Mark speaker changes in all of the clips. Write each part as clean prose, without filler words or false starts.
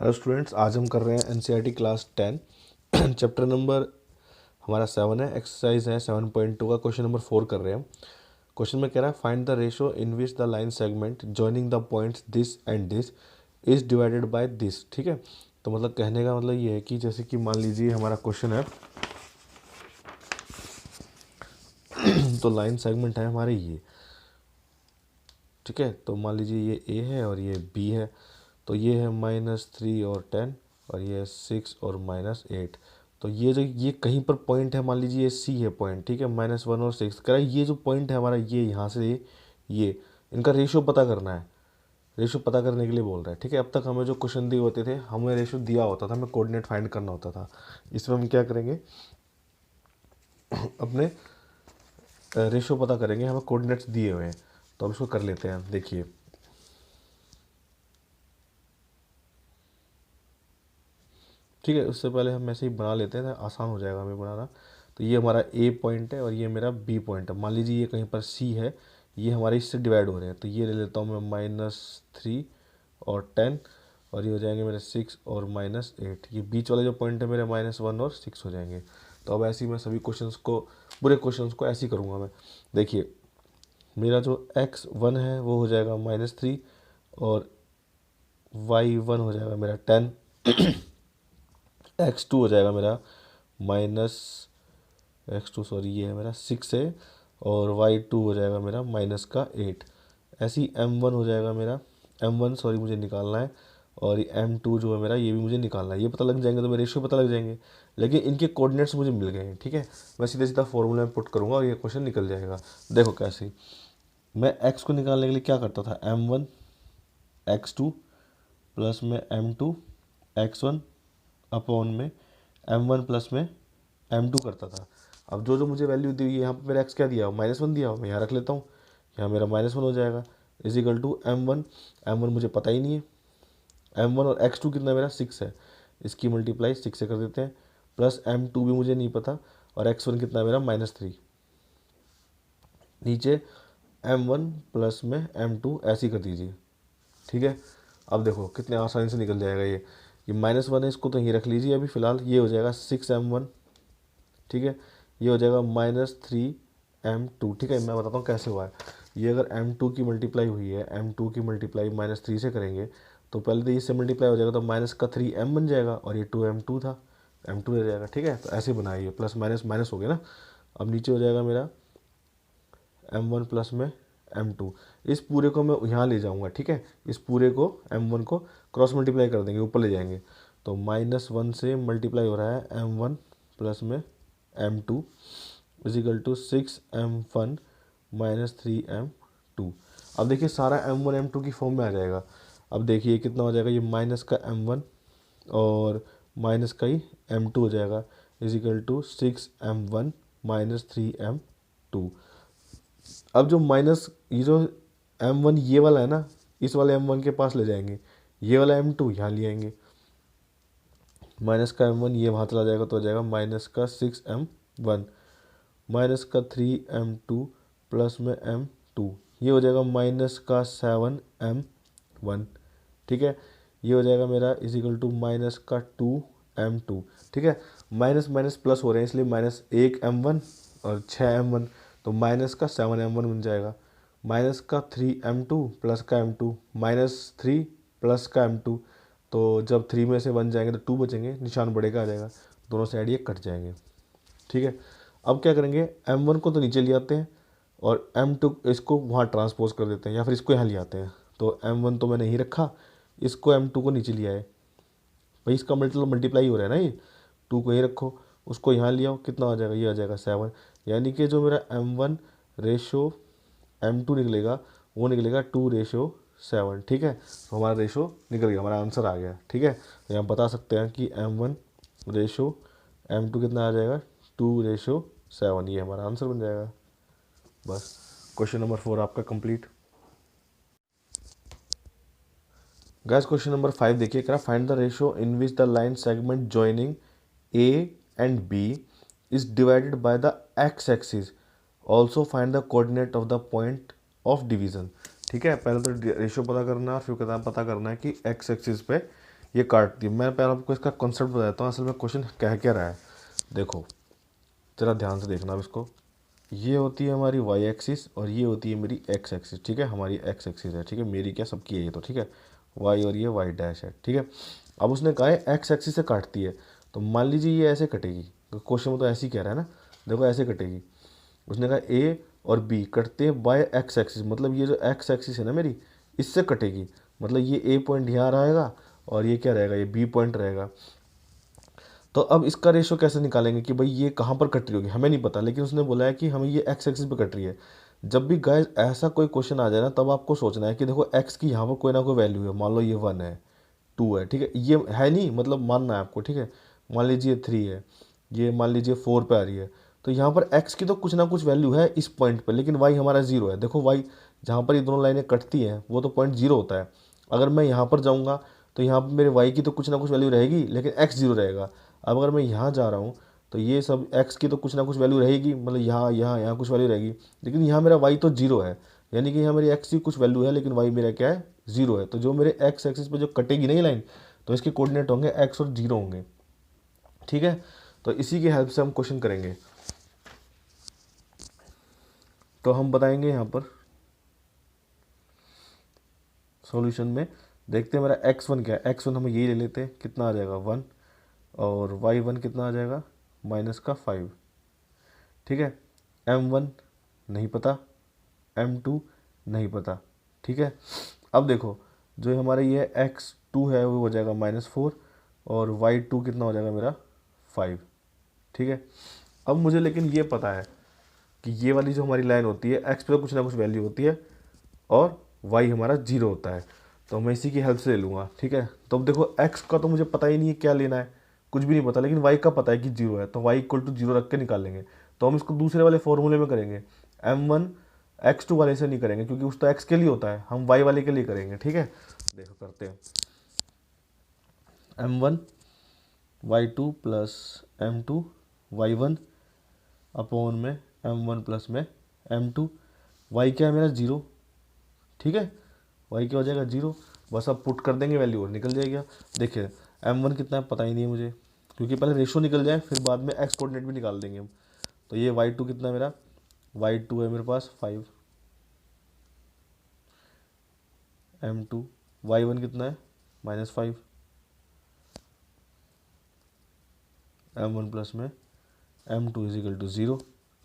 Speaker 1: Hello students, आज हम कर रहे हैं एनसीईआरटी क्लास 10 चैप्टर नंबर हमारा 7 है। एक्सरसाइज है 7.2 का क्वेश्चन नंबर 4 कर रहे हैं। क्वेश्चन में कह रहा है find the ratio in which the line segment joining the points this and this is divided by this. ठीक है, तो मतलब कहने का मतलब ये है कि जैसे कि मान लीजिए हमारा क्वेश्चन है तो लाइन सेगमेंट है हमारे ये। ठीक है, तो मान लीजिए ये ए है और ये बी है, तो ये है -3 और 10 और ये 6 और -8। तो ये जो ये कहीं पर पॉइंट है, मान लीजिए ये सी है पॉइंट। ठीक है, -1 और 6 कह रहा है ये जो पॉइंट है हमारा ये यहाँ से ये इनका रेशियो पता करना है। रेशियो पता करने के लिए बोल रहा है। ठीक है, अब तक हमें जो क्वेश्चन दिए होते थे हमें रेशियो दिया होता था, हमें कोऑर्डिनेट फाइंड करना होता था। इसमें हम क्या करेंगे अपने रेशियो पता करेंगे, हमें कोऑर्डिनेट्स दिए हुए हैं। तो अब इसको कर लेते हैं। देखिए ठीक है, उससे पहले हम ऐसे ही बना लेते हैं, आसान हो जाएगा हमें बनाना। तो ये हमारा ए पॉइंट है और ये मेरा बी पॉइंट है। मान लीजिए ये कहीं पर सी है, ये हमारे इससे डिवाइड हो रहे हैं, तो ये ले लेता हूँ मैं -3 और 10 और ये हो जाएंगे मेरे 6 और -8। ये बीच वाले जो पॉइंट है मेरे -1 और 6 हो जाएंगे। तो अब ऐसे ही मैं सभी क्वेश्चंस को, पूरे क्वेश्चंस को ऐसे ही करूँगा मैं। देखिए मेरा जो x1 है वो हो जाएगा -3 और y1 हो जाएगा मेरा 10, x2 हो जाएगा मेरा माइनस x2 सॉरी ये है मेरा 6 है और y2 हो जाएगा मेरा -8। ऐसे ही m1 हो जाएगा मेरा, m1 सॉरी मुझे निकालना है, और ये m2 जो है मेरा ये भी मुझे निकालना है। ये पता लग जाएंगे तो मेरे रेशियो पता लग जाएंगे, लेकिन इनके कोऑर्डिनेट्स मुझे मिल गए हैं। ठीक है, मैं सीधे सीधा फॉर्मूला में पुट करूँगा और ये क्वेश्चन निकल जाएगा। देखो कैसे, मैं x को निकालने के लिए क्या करता था, m1 x2 प्लस में m2 x1 अपॉन में m1 प्लस में m2 करता था। अब जो जो मुझे वैल्यू दी हुई है, यहाँ पर मेरा x क्या दिया हो, -1 दिया हो, मैं यहाँ रख लेता हूँ। यहाँ मेरा -1 हो जाएगा इजिकल टू m1 मुझे पता ही नहीं है। m1 और x2 कितना मेरा 6 है, इसकी मल्टीप्लाई 6 से कर देते हैं, प्लस m2 भी मुझे नहीं पता, और x1 कितना मेरा -3। नीचे m1 प्लस में m2 ऐसे ही कर दीजिए। ठीक है, अब देखो कितने आसानी से निकल जाएगा ये -1 है, इसको तो यहीं रख लीजिए अभी फ़िलहाल। ये हो जाएगा 6m1। ठीक है, ये हो जाएगा -3m2। ठीक है, मैं बताता हूँ कैसे हुआ है। ये अगर m2 की मल्टीप्लाई हुई है, m2 की मल्टीप्लाई -3 से करेंगे तो पहले तो इससे मल्टीप्लाई हो जाएगा, तो माइनस का 3m बन जाएगा और ये 2m2 था, m2 रह जाएगा। ठीक है, तो ऐसे बनाइए, प्लस माइनस माइनस हो गया ना। अब नीचे हो जाएगा मेरा m1 प्लस में m2। इस पूरे को मैं यहाँ ले जाऊँगा। ठीक है, इस पूरे को m1 को क्रॉस मल्टीप्लाई कर देंगे, ऊपर ले जाएंगे, तो -1 से मल्टीप्लाई हो रहा है m1 प्लस में m2 is equal to 6m1 -3m2। अब देखिए सारा m1 m2 की फॉर्म में आ जाएगा। अब देखिए कितना हो जाएगा, ये माइनस का m1 और माइनस का ही m2 हो जाएगा इजिकल टू 6m1 -3m2। अब जो माइनस ये जो m1 ये वाला है ना, इस वाले m1 के पास ले जाएंगे, ये वाला m2 यहाँ ले आएंगे, माइनस का m1 ये वहाँ चला जाएगा, तो हो जाएगा माइनस का 6m1 माइनस का 3m2 प्लस में m2, ये हो जाएगा माइनस का 7m1। ठीक है, ये हो जाएगा मेरा इजिकल टू माइनस का 2m2। ठीक है, माइनस माइनस प्लस हो रहे हैं इसलिए -1m1 और 6m1, तो माइनस का 7m1 बन जाएगा, माइनस का 3m2 प्लस का m2, -3 प्लस का m2। तो जब 3 में से 1 जाएंगे तो 2 बचेंगे, निशान बढ़ेगा आ जाएगा, दोनों साइड ये कट जाएंगे। ठीक है, अब क्या करेंगे, m1 को तो नीचे ले आते हैं और m2 इसको वहाँ ट्रांसपोज कर देते हैं, या फिर इसको यहाँ ले आते हैं। तो m1 तो मैंने ही रखा, इसको m2 को नीचे ले आए, भाई इसका मल्टीप्लाई हो रहा है ना, ये 2 को यहीं रखो, उसको यहाँ ले आओ, कितना आ जाएगा, ये आ जाएगा 7। यानी कि जो मेरा m1 रेशो m2 निकलेगा वो निकलेगा 2:7। ठीक है, तो हमारा रेशो निकल गया, हमारा आंसर आ गया। ठीक है, तो हम बता सकते हैं कि m1 रेशो m2 कितना आ जाएगा, 2:7। ये हमारा आंसर बन जाएगा। बस क्वेश्चन नंबर 4 आपका कंप्लीट। गैस क्वेश्चन नंबर 5 देखिए, कह रहा find the ratio in which the line segment joining A and B is divided by the x axis, also find the coordinate of the point of division. ठीक है, पहले तो ratio पता करना है, फिर पता करना है कि एक्स एक्सिस पे ये काटती है। मैं पहले आपको इसका कॉन्सेप्ट बताता हूँ असल में क्वेश्चन कह क्या रहा है। देखो ज़रा ध्यान से देखना अब इसको। ये होती है हमारी वाई एक्सिस और ये होती है मेरी एक्स एक्सिस, ठीक है, हमारी एक्स एक्सिस है, ठीक है, मेरी क्या सबकी है ये तो, ठीक है, वाई और ये वाई डैश है, ठीक है। अब उसने कहा है एक्स एक्सिस से काटती है, तो मान लीजिए ये ऐसे कटेगी, क्वेश्चन में तो ऐसे ही कह रहा है ना, देखो ऐसे कटेगी। उसने कहा ए और बी कटते हैं बाय एक्स एक्सिस, मतलब ये जो एक्स एक्सिस है ना मेरी, इससे कटेगी, मतलब ये ए पॉइंट यहाँ रहेगा और ये क्या रहेगा, ये बी पॉइंट रहेगा। तो अब इसका रेशो कैसे निकालेंगे कि भाई ये कहाँ पर कट रही होगी, हमें नहीं पता, लेकिन उसने बोला है कि हमें ये एक्स एक्सिस पे कट रही है। जब भी गाइस ऐसा कोई क्वेश्चन आ जाए ना, तब आपको सोचना है कि देखो एक्स की यहाँ पर कोई ना कोई वैल्यू है, मान लो ये 1 है, 2 है, ठीक है, ये है नहीं, मतलब मानना है आपको, ठीक है। मान लीजिए 3 है, ये मान लीजिए 4 पे आ रही है, तो यहाँ पर एक्स की तो कुछ ना कुछ वैल्यू है इस पॉइंट पर, लेकिन वाई हमारा 0 है। देखो वाई जहाँ पर ये दोनों लाइनें कटती हैं वो तो पॉइंट 0 होता है। अगर मैं यहाँ पर जाऊँगा तो यहाँ पर मेरे वाई की तो कुछ ना कुछ वैल्यू रहेगी, लेकिन एक्स 0 रहेगा। अब अगर मैं यहाँ जा रहा हूँ तो ये सब एक्स की तो कुछ ना कुछ वैल्यू रहेगी, मतलब यहाँ यहाँ यहाँ कुछ वैल्यू रहेगी, लेकिन यहाँ मेरा वाई तो 0 है, यानी कि यहाँ मेरी एक्स की कुछ वैल्यू है लेकिन वाई मेरा क्या है, 0 है। तो जो मेरे एक्स एक्सिस पे जो कटेगी नहीं लाइन, तो इसके कोऑर्डिनेट होंगे एक्स और 0 होंगे, ठीक है। तो इसी की हेल्प से हम क्वेश्चन करेंगे। तो हम बताएंगे यहाँ पर सॉल्यूशन में, देखते हैं मेरा x1 क्या है। x1 हम यही ले लेते हैं, कितना आ जाएगा 1, और y1 कितना आ जाएगा -5, ठीक है। m1 नहीं पता, m2 नहीं पता, ठीक है। अब देखो जो हमारा ये x2 है वो हो जाएगा -4 और y2 कितना हो जाएगा मेरा 5, ठीक है। अब मुझे लेकिन ये पता है कि ये वाली जो हमारी लाइन होती है x पे तो कुछ ना कुछ वैल्यू होती है और y हमारा 0 होता है, तो मैं इसी की हेल्प से ले लूँगा, ठीक है। तो अब देखो x का तो मुझे पता ही नहीं है क्या लेना है, कुछ भी नहीं पता, लेकिन y का पता है कि 0 है, तो y इक्वल टू 0 रख के निकाल लेंगे। तो हम इसको दूसरे वाले फॉर्मूले में करेंगे, m1 x2 वाले से नहीं करेंगे क्योंकि उस तो x के लिए होता है, हम y वाले के लिए करेंगे, ठीक है। देखो करते हैं, m1 y2 plus m2 y1 upon में m1 प्लस में m2, y क्या है मेरा 0, ठीक है, y क्या हो जाएगा 0, बस अब पुट कर देंगे वैल्यू और निकल जाएगा। देखिए m1 कितना है पता ही नहीं है मुझे, क्योंकि पहले रेशो निकल जाए फिर बाद में x कोऑर्डिनेट भी निकाल देंगे हम। तो ये y2 कितना है मेरा, y2 है मेरे पास 5, m2 y1 कितना है -5, m1 प्लस में m2 इज इक्वल टू 0,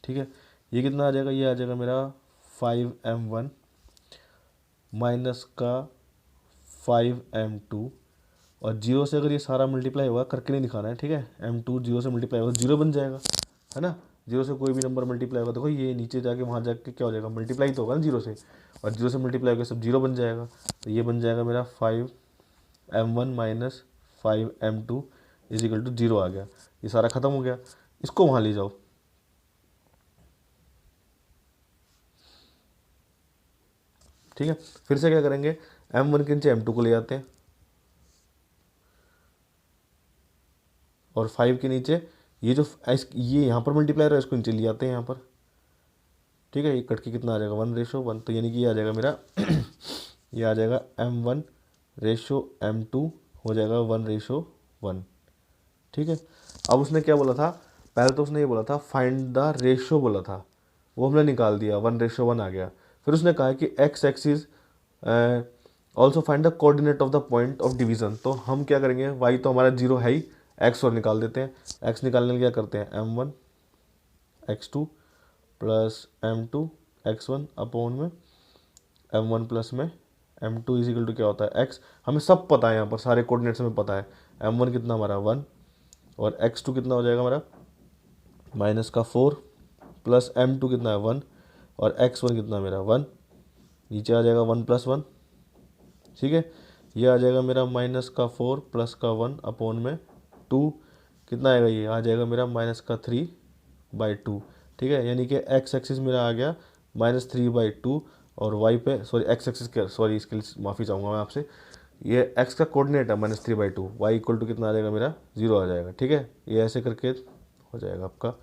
Speaker 1: ठीक है। ये कितना आ जाएगा, ये आ जाएगा मेरा 5m1 माइनस का 5m2, और 0 से अगर ये सारा मल्टीप्लाई होगा, करके नहीं दिखाना है, ठीक है। m2 0 से मल्टीप्लाई होगा 0 बन जाएगा, है ना। 0 से कोई भी नंबर मल्टीप्लाई होगा, देखो ये नीचे जाके वहाँ जाके क्या हो जाएगा, मल्टीप्लाई तो होगा ना 0 से, और 0 से मल्टीप्लाई होकर सब 0 बन जाएगा। तो ये बन जाएगा मेरा 5m1 minus 5m2 is equal to 0 आ गया। ये सारा खत्म हो गया, इसको वहाँ ले जाओ, ठीक है। फिर से क्या करेंगे, m1 के नीचे m2 को ले जाते हैं, और 5 के नीचे ये जो ये यहाँ पर मल्टीप्लाई रहा है इसको नीचे ले आते हैं यहाँ पर, ठीक है। ये कट के कितना आ जाएगा 1:1, तो यानी कि ये आ जाएगा मेरा ये आ जाएगा m1 रेशो m2 हो जाएगा 1:1, ठीक है। अब उसने क्या बोला था, पहले तो उसने ये बोला था फाइंड द रेशो बोला था, वो हमने निकाल दिया 1:1 आ गया। फिर उसने कहा कि x axis also find the coordinate of the point of division, तो हम क्या करेंगे, वाई तो हमारा 0 है ही, एक्स और निकाल देते हैं। एक्स निकालने के लिए क्या करते हैं, m1 x2 plus m2 x1 upon में m1 प्लस में m2 इज इक्वल टू क्या होता है x, हमें सब पता है, यहाँ पर सारे कोऑर्डिनेट्स हमें पता है। m1 कितना हमारा 1 और x2 कितना हो जाएगा हमारा -4 प्लस m2 कितना है 1 और x1 कितना मेरा 1, नीचे आ जाएगा 1 + 1, ठीक है। ये आ जाएगा मेरा -4 प्लस का 1 अपॉन में 2, कितना आएगा, ये आ जाएगा मेरा -3/2, ठीक है। यानी कि एक्स एक्सिस मेरा आ गया -3/2 और वाई पे सॉरी एक्स एक्सिस के सॉरी इसके लिए माफ़ी चाहूँगा मैं आपसे, ये एक्स का कोऑर्डिनेट है -3/2, वाई इक्वल टू कितना आ जाएगा मेरा 0 आ जाएगा, ठीक है। ये ऐसे करके हो जाएगा आपका,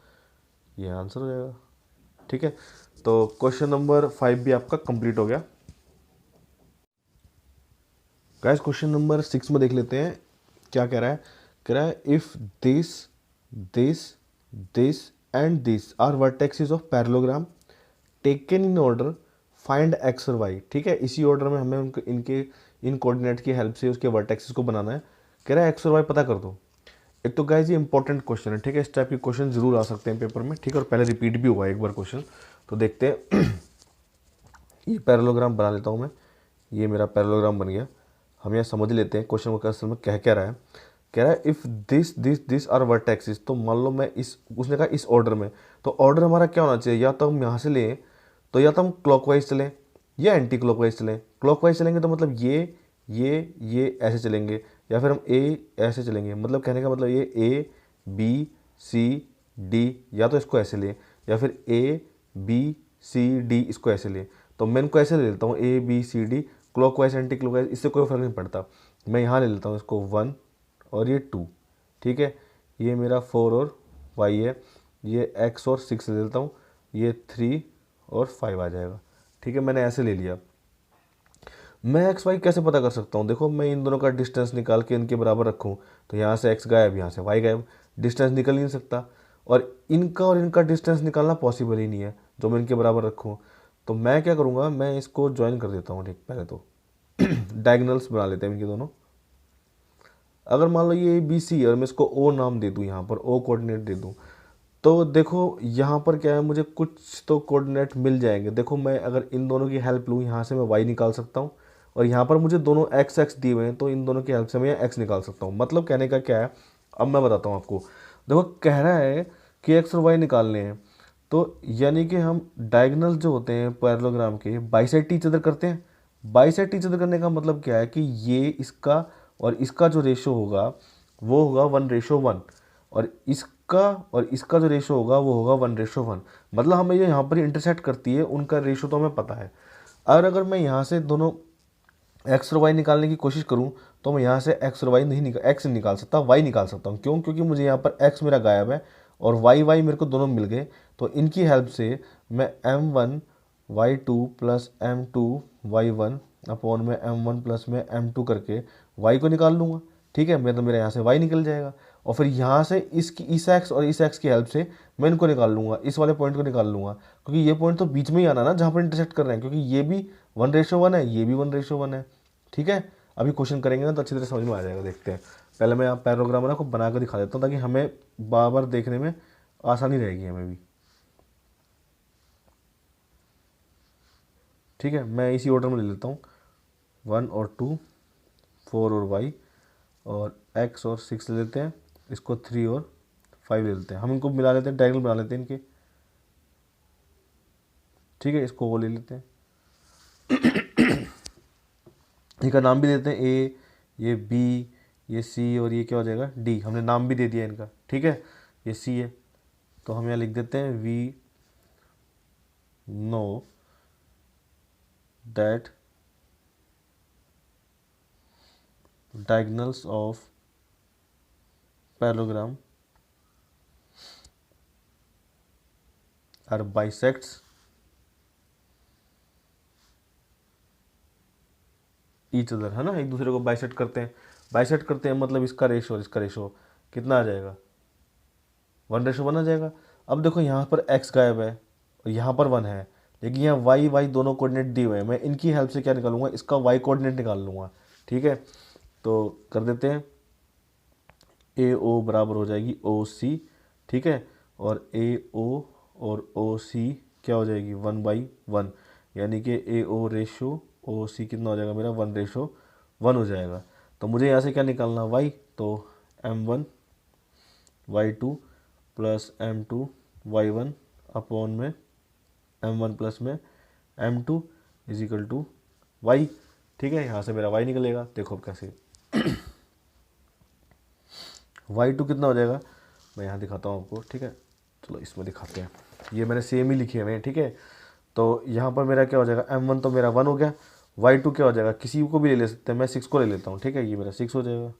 Speaker 1: ये आंसर हो जाएगा, ठीक है। तो क्वेश्चन नंबर 5 भी आपका कंप्लीट हो गया। गाइस क्वेश्चन नंबर 6 में देख लेते हैं। क्या कह रहा है if this this this and this are vertexes of parallelogram taken in order find x और वाई। ठीक है, इसी ऑर्डर में हमें उनके इनके इन कोऑर्डिनेट की हेल्प से उसके वर्टेक्सेस को बनाना है। कह रहा है एक्स और वाई पता कर दो। एक तो गाइस ये इंपॉर्टेंट क्वेश्चन है, ठीक है, इस टाइप के क्वेश्चन जरूर आ सकते हैं पेपर में, ठीक है, और पहले रिपीट भी हुआ एक बार क्वेश्चन। तो देखते हैं ये पैरेललोग्राम बना लेता हूँ मैं, ये मेरा पैरेललोग्राम बन गया। हम यहाँ समझ लेते हैं क्वेश्चन को असल में कह क्या रहा है। कह रहा है if this this this are vertexes, तो मान लो मैं इस, उसने कहा इस ऑर्डर में, तो ऑर्डर हमारा क्या होना चाहिए, या तो हम यहाँ से लें, तो या तो हम क्लॉकवाइज चलें या एंटी क्लॉकवाइज चलें। क्लॉकवाइज चलेंगे तो मतलब ये ऐसे चलेंगे, या फिर हम ए ऐसे चलेंगे। मतलब कहने का मतलब ये ए बी सी डी, या तो इसको ऐसे लें या फिर ए बी सी डी इसको ऐसे लें। तो मैं इनको ऐसे ले लेता हूँ A B C D, clockwise anticlockwise, इससे कोई फर्क नहीं पड़ता। मैं यहाँ ले लेता हूँ इसको 1 और ये 2, ठीक है। ये मेरा 4 और y है, ये x और 6 ले लेता हूँ, ये 3 और 5 आ जाएगा। ठीक है, मैंने ऐसे ले लिया। मैं एक्स वाई कैसे पता कर सकता हूँ, देखो मैं इन दोनों का डिस्टेंस निकाल के इनके बराबर रखूँ, तो यहाँ से x गायब, यहाँ से y गायब, डिस्टेंस निकल ही नहीं सकता। और इनका डिस्टेंस निकालना पॉसिबल ही नहीं है जो मैं इनके बराबर रखूँ। तो मैं क्या करूँगा, मैं इसको ज्वाइन कर देता हूँ। ठीक, पहले तो डायगनल्स बना लेते हैं इनके दोनों। अगर मान लो ये बी सी और मैं इसको ओ नाम दे दूँ, यहाँ पर ओ कोऑर्डिनेट दे दूँ, तो देखो यहाँ पर क्या है, मुझे कुछ तो कोऑर्डिनेट मिल जाएंगे। देखो मैं अगर इन दोनों की हेल्प लूँ, यहाँ से मैं वाई निकाल सकता हूँ, और यहाँ पर मुझे दोनों एक्स एक्स दिए हुए हैं, तो इन दोनों की हेल्प से मैं एक्स निकाल सकता हूँ। मतलब कहने का क्या है, अब मैं बताता हूँ आपको। देखो कह रहा है कि एक्स और वाई निकालने हैं, तो यानी कि हम डायगनल जो होते हैं पैरेललोग्राम के बाइसेक्ट ईच अदर करते हैं। बाइसेक्ट ईच अदर करने का मतलब क्या है कि ये इसका और इसका जो रेशो होगा वो होगा 1:1, और इसका जो रेशो होगा वो होगा 1:1। मतलब हमें ये यहाँ पर इंटरसेक्ट करती है, उनका रेशो तो हमें पता है। और अगर मैं यहाँ से दोनों एक्स और वाई निकालने की कोशिश करूँ, तो मैं यहाँ से एक्स और वाई एक्स नहीं निकाल सकता, वाई निकाल सकता हूँ। क्यों? क्योंकि मुझे यहाँ पर एक्स मेरा गायब है और वाई मेरे को दोनों मिल गए। तो इनकी हेल्प से मैं m1y2 प्लस m2y1 अपॉन में m1 प्लस में m2 करके y को निकाल लूँगा। ठीक है, मैं तो मेरा यहाँ से y निकल जाएगा, और फिर यहाँ से इस एक्स और इस एक्स की हेल्प से मैं इनको निकाल लूँगा, इस वाले पॉइंट को निकाल लूँगा, क्योंकि ये पॉइंट तो बीच में ही आना ना जहाँ पर इंटरसेक्ट कर रहे हैं, क्योंकि ये भी 1:1 है, ये भी 1:1 है। ठीक है, अभी क्वेश्चन करेंगे ना तो अच्छी तरह समझ में आ जाएगा। देखते हैं, पहले मैं आप पैराग्राम ना को बना कर दिखा देता हूँ, ताकि हमें बार बार देखने में आसानी रहेगी हमें भी। ठीक है, मैं इसी ऑर्डर में ले लेता हूँ 1 और 2, 4 और y, और x और 6 ले लेते हैं, इसको 3 और 5 ले लेते हैं। हम इनको मिला लेते हैं, डायगोनल बना लेते हैं इनके। ठीक है, इसको वो ले लेते हैं, इनका नाम भी देते हैं ए, ये बी, ये सी, और ये क्या हो जाएगा डी। हमने नाम भी दे दिया इनका। ठीक है, ये सी है, तो हम यहाँ लिख देते हैं we know that diagonals of parallelogram are bisects each other, है ना, एक दूसरे को बाइसेक्ट करते हैं। बाइसेक्ट करते हैं मतलब इसका रेशो और इसका रेशो कितना आ जाएगा, 1:1 आ जाएगा। अब देखो यहाँ पर x गायब है और यहाँ पर 1 है, लेकिन यहाँ y दोनों कोऑर्डिनेट दिए हुए हैं। मैं इनकी हेल्प से क्या निकालूंगा, इसका y कोऑर्डिनेट निकाल लूँगा। ठीक है, तो कर देते हैं, ए ओ बराबर हो जाएगी ओ सी। ठीक है, और ए ओ और ओ सी क्या हो जाएगी 1/1, यानी कि ए ओ रेशो ओ सी कितना हो जाएगा मेरा 1:1 हो जाएगा। तो मुझे यहाँ से क्या निकालना y, तो m1y2 प्लस m2y1 अपॉन में m1 प्लस में m2 is equal to y। ठीक है, यहाँ से मेरा y निकलेगा। देखो अब कैसे y2 कितना हो जाएगा, मैं यहाँ दिखाता हूँ आपको। ठीक है, चलो इसमें दिखाते हैं, ये मैंने सेम ही लिखे हुए हैं। ठीक है, तो यहाँ पर मेरा क्या हो जाएगा, m1 तो मेरा 1 हो गया, y2 क्या हो जाएगा, किसी को भी ले सकते हैं, मैं 6 को ले लेता हूँ। ठीक है, ये मेरा 6 हो जाएगा,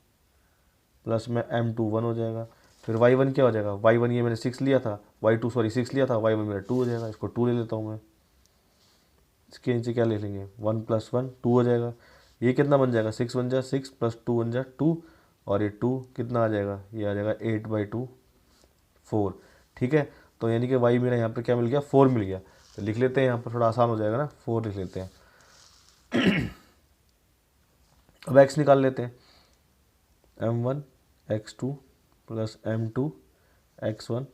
Speaker 1: प्लस में m2 1 हो जाएगा, फिर y1 क्या हो जाएगा, y1 ये मैंने 6 लिया था, y2 सॉरी 6 लिया था, y1 मेरा 2 हो जाएगा, इसको 2 ले लेता हूँ मैं। इसके नीचे क्या ले लेंगे, 1 + 1 2 हो जाएगा। ये कितना बन जाएगा, 6 बन जाए 6 + 2 बन जाए 2, और ये 2 कितना आ जाएगा, ये आ जाएगा 8/2 4। ठीक है, तो यानी कि y मेरा यहाँ पर क्या मिल गया, 4 मिल गया। तो लिख लेते हैं यहाँ पर, थोड़ा आसान हो जाएगा ना, 4 लिख लेते हैं। अब x निकाल लेते हैं, m1 x2 plus m2 x1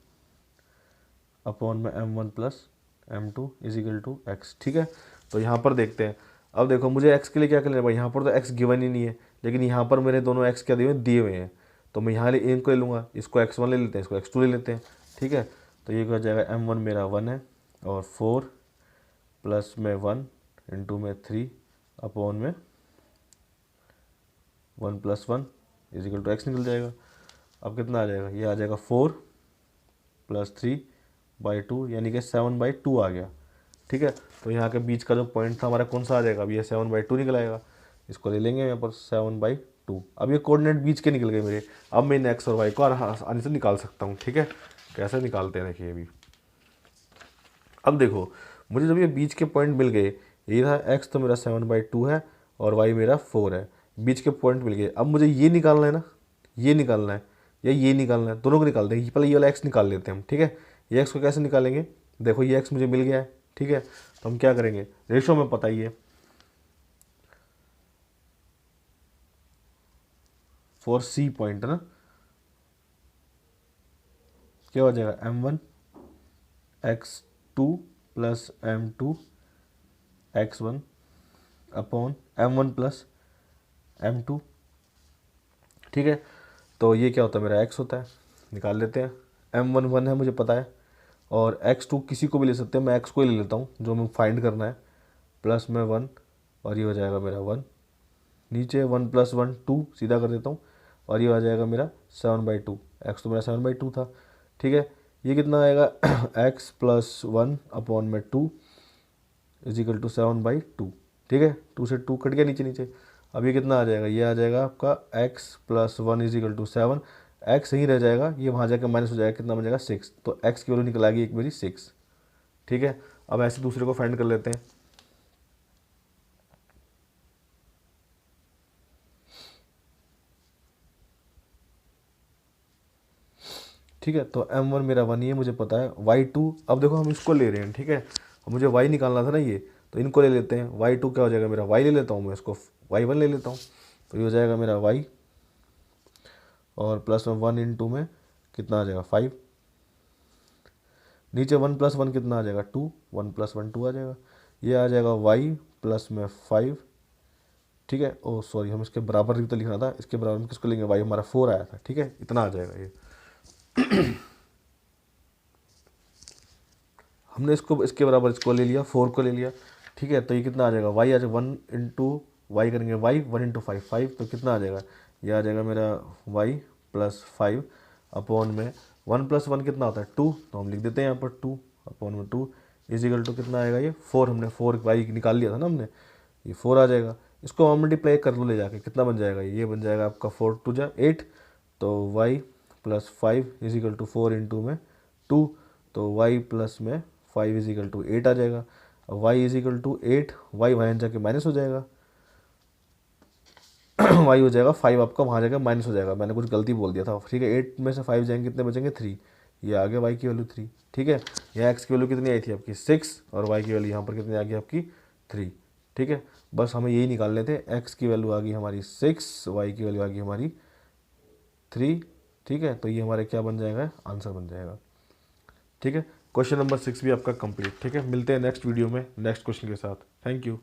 Speaker 1: upon में m1 plus m2 is equal to x। ठीक है, तो यहाँ पर देखते हैं। अब देखो मुझे x के लिए क्या करना है भाई, यहाँ पर तो x गिवन ही नहीं है, लेकिन यहाँ पर मेरे दोनों x क्या दिए हुए हैं, तो मैं यहाँ इनको ले लूँगा, इसको x1 ले लेते हैं, इसको x2 ले लेते हैं। ठीक है, तो ये क्या हो जाएगा, m1 मेरा 1 है और 4 प्लस में 1 इंटू में 3 अपॉन में 1 प्लस 1 इजिकल टू x निकल जाएगा। अब कितना आ जाएगा, ये आ जाएगा 4 प्लस 3/2 यानी कि 7/2 आ गया। ठीक है, तो यहाँ के बीच का जो पॉइंट था हमारा कौन सा आ जाएगा, अब ये 7/2 निकल आएगा, इसको ले लेंगे यहाँ पर 7/2। अब ये कोऑर्डिनेट बीच के निकल गए मेरे, अब मैं इन एक्स और वाई को आसानी से निकाल सकता हूँ। ठीक है, कैसे निकालते हैं देखिए अभी। अब देखो मुझे जब ये बीच के पॉइंट मिल गए, ये था एक्स तो मेरा 7/2 है और वाई मेरा 4 है, बीच के पॉइंट मिल गए। अब मुझे ये निकालना है ना, ये निकालना है या ये निकालना है, दोनों को निकालते हैं। पहले ये वाला एक्स निकाल लेते हैं हम। ठीक है, ये एक्स को कैसे निकालेंगे, देखो ये एक्स मुझे मिल गया है। ठीक है, तो हम क्या करेंगे, रेशो में पता ही है 4C पॉइंट है ना, क्या हो जाएगा, m1 x2 plus m2 x1 upon m1 plus m2। ठीक है, तो ये क्या होता है, मेरा x होता है, निकाल लेते हैं। m1 1 है मुझे पता है, और x2 किसी को भी ले सकते हैं, मैं x को ही ले लेता हूँ जो मैं फाइंड करना है, प्लस में 1 और ये हो जाएगा मेरा 1, नीचे 1 प्लस 1 2 सीधा कर देता हूँ, और ये आ जाएगा मेरा 7/2। x तो मेरा 7/2 था। ठीक है, ये कितना आएगा, x प्लस 1 अपॉन में 2 इजिकल टू 7/2। ठीक है, 2 से 2 कट गया नीचे नीचे। अब ये कितना आ जाएगा, ये आ जाएगा आपका x plus 1 is equal to 7, x यहीं रह जाएगा, ये वहाँ जाकर माइनस हो जाएगा, कितना बन जाएगा 6, तो x की वैल्यू निकल आएगी एक मेरी 6। ठीक है, अब ऐसे दूसरे को फाइंड कर लेते हैं। ठीक है, तो m1 मेरा 1 ही है मुझे पता है, y2 अब देखो हम इसको ले रहे हैं। ठीक है, अब मुझे y निकालना था ना, ये तो इनको ले लेते हैं। y2 क्या हो जाएगा मेरा, y ले लेता हूँ मैं, इसको y1 ले लेता हूँ, तो ये हो जाएगा मेरा y और प्लस में 1 इंटू में कितना आ जाएगा 5, नीचे 1 प्लस 1 कितना आ जाएगा 2, 1 प्लस 1 2 आ जाएगा, ये आ जाएगा y प्लस में 5। ठीक है, ओ सॉरी हम इसके बराबर भी तो लिखना था, इसके बराबर में किसको लेंगे, y हमारा 4 आया था। ठीक है, इतना आ जाएगा ये। हमने इसको इसके बराबर इसको ले लिया, 4 को ले लिया। ठीक है, तो ये कितना आ जाएगा, y आ जाएगा 1 इंटू वाई करेंगे, y 1 इंटू 5 5, तो कितना आ जाएगा, ये आ जाएगा मेरा y प्लस 5 अपॉन में 1 प्लस 1 कितना होता है 2, तो हम लिख देते हैं यहाँ पर 2 अपॉन में 2 इजिकल टू कितना आएगा, ये 4, हमने 4 y निकाल लिया था ना हमने, ये 4 आ जाएगा। इसको मल्टीप्लाई कर लो ले जाके, कितना बन जाएगा, ये बन जाएगा आपका 4 2 जा 8, तो y plus 5 is equal to 4 into में 2, तो y प्लस में 5 इजिकल टू 8 आ जाएगा। अब y इजिकल टू 8, y वहाँ जाके माइनस हो जाएगा, y हो जाएगा 5 आपका वहाँ जाकर माइनस हो जाएगा, मैंने कुछ गलती बोल दिया था। ठीक है, 8 में से 5 जाएंगे कितने बचेंगे 3, ये आ गया y की वैल्यू 3। ठीक है, यहाँ x की वैल्यू कितनी आई थी आपकी 6 और y की वैल्यू यहाँ पर कितनी आ गई आपकी 3। ठीक है, बस हमें यही निकालने थे, x की वैल्यू आ गई हमारी 6, y की वैल्यू आ गई हमारी 3। ठीक है, तो ये हमारे क्या बन जाएगा, आंसर बन जाएगा। ठीक है, क्वेश्चन नंबर 6 भी आपका कंप्लीट। ठीक है, मिलते हैं नेक्स्ट वीडियो में नेक्स्ट क्वेश्चन के साथ। Thank you.